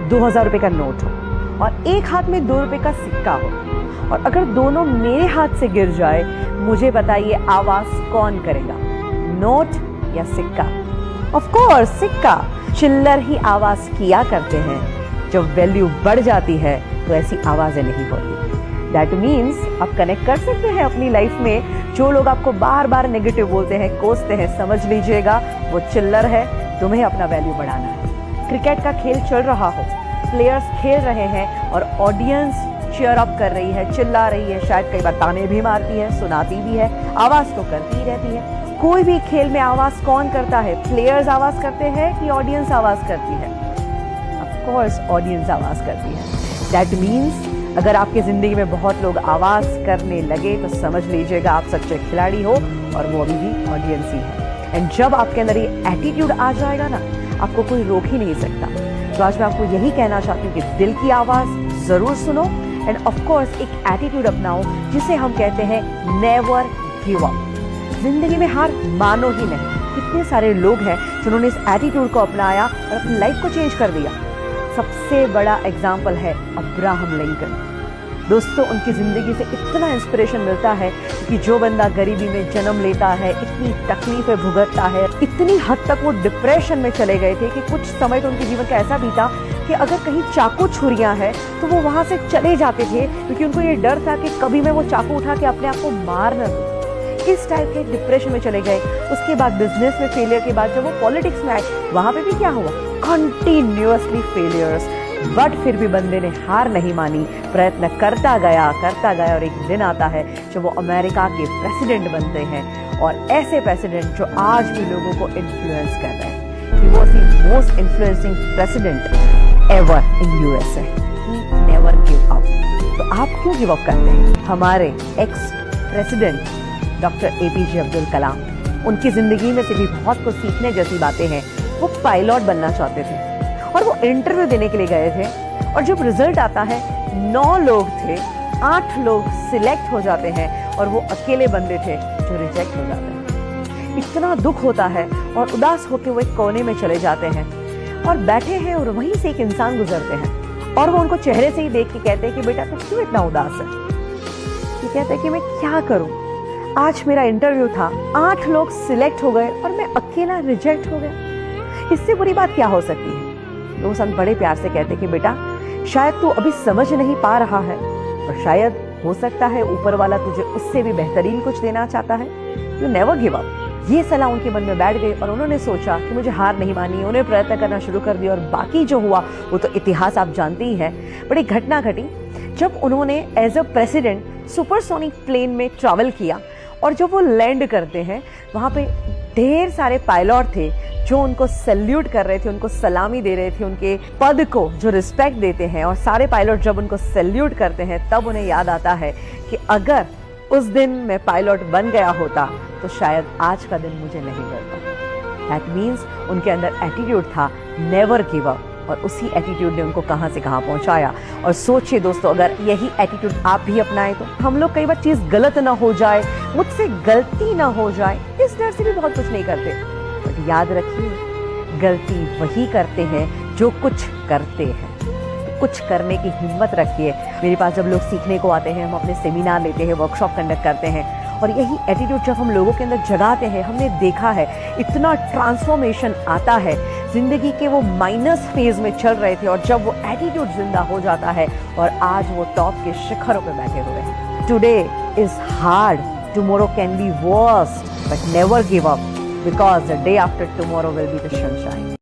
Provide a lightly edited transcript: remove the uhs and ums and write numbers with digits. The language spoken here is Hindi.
₹2000 का नोट हो और एक हाथ में ₹2 का सिक्का हो, और अगर दोनों मेरे हाथ से गिर जाए, मुझे बताइए आवाज कौन करेगा, नोट या सिक्का? ऑफ कोर्स सिक्का। चिल्लर ही आवाज किया करते हैं। जब वैल्यू बढ़ जाती है तो ऐसी आवाजें नहीं होती। दैट मीन्स आप कनेक्ट कर सकते हैं अपनी लाइफ में। जो लोग आपको बार बार नेगेटिव बोलते हैं, कोसते हैं, समझ लीजिएगा वो चिल्लर है। तुम्हें अपना वैल्यू बढ़ाना है। क्रिकेट का खेल चल रहा हो, प्लेयर्स खेल रहे हैं और ऑडियंस चीयर अप कर रही है, चिल्ला रही है, शायद कई बार ताने भी मारती है, सुनाती भी है, आवाज तो करती ही रहती है। कोई भी खेल में आवाज कौन करता है? प्लेयर्स आवाज करते हैं कि ऑडियंस आवाज करती है? ऑफ कोर्स ऑडियंस आवाज करती है। दैट मीन्स अगर आपकी जिंदगी में बहुत लोग आवाज करने लगे तो समझ लीजिएगा आप सच्चे खिलाड़ी हो, और वो अभी भी ऑडियंस ही है। एंड जब आपके अंदर ये एटीट्यूड आ जाएगा ना, आपको कोई रोक ही नहीं सकता। तो आज मैं आपको यही कहना चाहती हूँ कि दिल की आवाज जरूर सुनो, एंड ऑफ कोर्स एक एटीट्यूड अपनाओ जिसे हम कहते हैं नेवर गिव अप। जिंदगी में हार मानो ही नहीं। कितने सारे लोग हैं जिन्होंने इस एटीट्यूड को अपनाया और अपनी लाइफ को चेंज कर दिया। सबसे बड़ा एग्जाम्पल है अब्राहम लिंकन। दोस्तों, उनकी जिंदगी से इतना इंस्पिरेशन मिलता है कि जो बंदा गरीबी में जन्म लेता है, इतनी तकलीफें भुगतता है, इतनी हद तक वो डिप्रेशन में चले गए थे कि कुछ समय तो उनके जीवन का ऐसा बीता कि अगर कहीं चाकू छुरियां हैं तो वो वहां से चले जाते थे, क्योंकि उनको ये डर था कि कभी मैं वो चाकू उठा के अपने आप को मार न दूं। इस टाइप के डिप्रेशन में चले गए। उसके बाद बिजनेस में फेलियर के बाद जब वो पॉलिटिक्स में आए, वहां पे भी क्या हुआ? Continuously failures. बट फिर भी बंदे ने हार नहीं मानी, प्रयत्न करता गया और एक दिन आता है जब वो अमेरिका के प्रेसिडेंट बनते हैं, और ऐसे प्रेसिडेंट जो आज भी लोगों को इन्फ्लुएंस कर रहे हैं। He was the most influencing president ever in USA. He never give up. तो आप क्यों गिव अप करते हैं? हमारे ex president doctor APJ Abdul Kalam, उनकी जिंदगी में से भी बहुत कुछ सीखने जैसी बातें हैं। वो पायलट बनना चाहते थे और वो इंटरव्यू देने के लिए गए थे, और जब रिजल्ट आता है 9 लोग थे, 8 लोग सिलेक्ट हो जाते हैं और वो अकेले बंदे थे जो रिजेक्ट हो जाते हैं। इतना दुख होता है और उदास होकर वो एक कोने में चले जाते हैं और बैठे हैं, और वहीं से एक इंसान गुजरते हैं और वो उनको चेहरे से ही देख के कहते हैं कि बेटा तुम क्यों इतना उदास है? ये कहते हैं कि मैं क्या करूं, आज मेरा इंटरव्यू था, 8 लोग सिलेक्ट हो गए और मैं अकेला रिजेक्ट हो गया। इससे बुरी बात क्या हो सकती है? तो संत बड़े प्यार से कहते कि बेटा शायद तू अभी समझ नहीं पा रहा है, और शायद हो सकता है ऊपर वाला तुझे उससे भी बेहतरीन कुछ देना चाहता है। You never give up. ये सलाह उनके मन में बैठ गई और उन्होंने सोचा कि मुझे हार नहीं मानी। उन्हें प्रयत्न करना शुरू कर दिया, और बाकी जो हुआ वो तो इतिहास आप जानते ही हैं। बड़ी घटना घटी जब उन्होंने as a president supersonic plane में ट्रैवल किया, और जब वो लैंड करते हैं वहाँ पे ढेर सारे पायलट थे जो उनको सैल्यूट कर रहे थे, उनको सलामी दे रहे थे, उनके पद को जो रिस्पेक्ट देते हैं। और सारे पायलट जब उनको सैल्यूट करते हैं तब उन्हें याद आता है कि अगर उस दिन मैं पायलट बन गया होता तो शायद आज का दिन मुझे नहीं मिलता। दैट मीन्स उनके अंदर एटीट्यूड था नेवर गिव अप, और उसी एटीट्यूड ने उनको कहां से कहां पहुंचाया। और सोचिए दोस्तों, अगर यही एटीट्यूड आप भी अपनाएं तो हम लोग कई बार चीज गलत ना हो जाए, मुझसे गलती ना हो जाए, इस डर से भी बहुत कुछ नहीं करते। बट याद रखिए, गलती वही करते हैं जो कुछ करते हैं। तो कुछ करने की हिम्मत रखिए। मेरे पास जब लोग सीखने को आते हैं, हम अपने सेमिनार लेते हैं, वर्कशॉप कंडक्ट करते हैं, और यही एटीट्यूड जब हम लोगों के अंदर जगाते हैं, हमने देखा है इतना ट्रांसफॉर्मेशन आता है। जिंदगी के वो माइनस फेज में चल रहे थे, और जब वो एटीट्यूड जिंदा हो जाता है और आज वो टॉप के शिखरों पे बैठे हुए हैं। Today is hard, tomorrow can be worst, but never give up, because the day after tomorrow will be the sunshine.